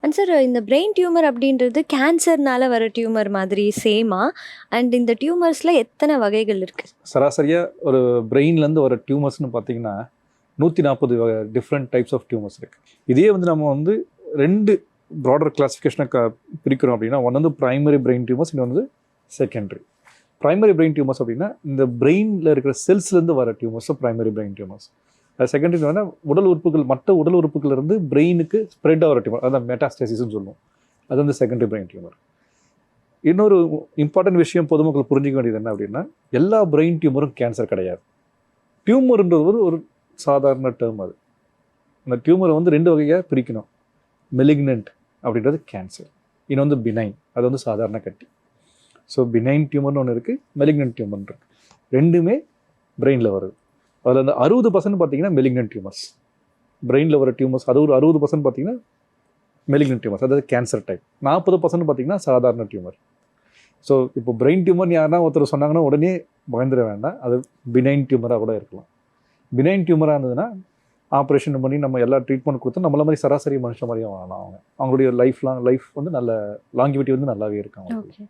And sir இந்த brain tumour அப்படின்றது கேன்சர்னால வர டியூமர் மாதிரி சேமா? அண்ட் இந்த டியூமர்ஸ்ல எத்தனை வகைகள் இருக்கு? சராசரியாக ஒரு பிரெயின்லேருந்து வர டியூமர்ஸ்னு பார்த்தீங்கன்னா 140 டிஃப்ரெண்ட் டைப்ஸ் ஆஃப் டியூமர்ஸ் இருக்குது. இதே வந்து நம்ம வந்து 2 ப்ராடர் கிளாஸிஃபிகேஷனை பிரிக்கிறோம் அப்படின்னா, ஒன்று வந்து ப்ரைமரி பிரெயின் டியூமர்ஸ், இன்னொன்று வந்து செகண்டரி. ப்ரைமரி பிரெயின் டியூமர்ஸ் அப்படின்னா இந்த பிரெயினில் இருக்கிற செல்ஸ்லேருந்து வர டியூமர்ஸ் ப்ரைமரி பிரெயின் டியூமர்ஸ். அது செகண்டரி வந்து உடல் உறுப்புகள், மற்ற உடல் உறுப்புகளிலிருந்து பிரெயினுக்கு ஸ்ப்ரெட் ஆகிற டியூமர், அதான் மெட்டாஸ்டேசிஸ்ன்னு சொல்லுவோம். அது வந்து செகண்டரி பிரெயின் டியூமர். இன்னொரு இம்பார்ட்டன்ட் விஷயம் பொதுமக்கள் புரிஞ்சிக்க வேண்டியது என்ன அப்படின்னா, எல்லா பிரெயின் டியூமரும் கேன்சர் கிடையாது. டியூமர்ன்றது ஒரு சாதாரண டேர்ம். அது அந்த டியூமரை வந்து 2 வகையாக பிரிக்கணும். மெலிக்னன்ட் அப்படின்றது கேன்சர், இன்னும் வந்து பினைன், அது வந்து சாதாரண கட்டி. ஸோ பினைன் டியூமர்னு ஒன்று இருக்குது, மெலிக்னன்ட் டியூமர்னு இருக்குது. ரெண்டுமே பிரெயினில் வருது. அதில் அந்த 60% பார்த்தீங்கன்னா மெலிக்னன்ட் டியூமர்ஸ், பிரெயினில் வர டியூமர்ஸ். அது ஒரு 60% பார்த்தீங்கன்னா மெலிக்னன்ட் டியூமர்ஸ், அதாவது கேன்சர் டைப். 40% பார்த்தீங்கன்னா சாதாரண டியூமர். ஸோ இப்போ பிரெயின் டியூமர் யாருன்னா ஒருத்தர் சொன்னாங்கன்னா உடனே பயந்துட வேண்டாம். அது பினைன் டியூமராக கூட இருக்கலாம். பினைன் டியூமராக இருந்ததுன்னா ஆப்ரேஷன் பண்ணி நம்ம எல்லா ட்ரீட்மெண்ட் கொடுத்து நம்மள மாதிரி சராசரி மனுஷன் மாதிரியும் வாழலாம். அவங்களுடைய லைஃப் வந்து நல்ல லாங்கிவிட்டி வந்து நல்லாவே இருக்காங்க. ஓகே.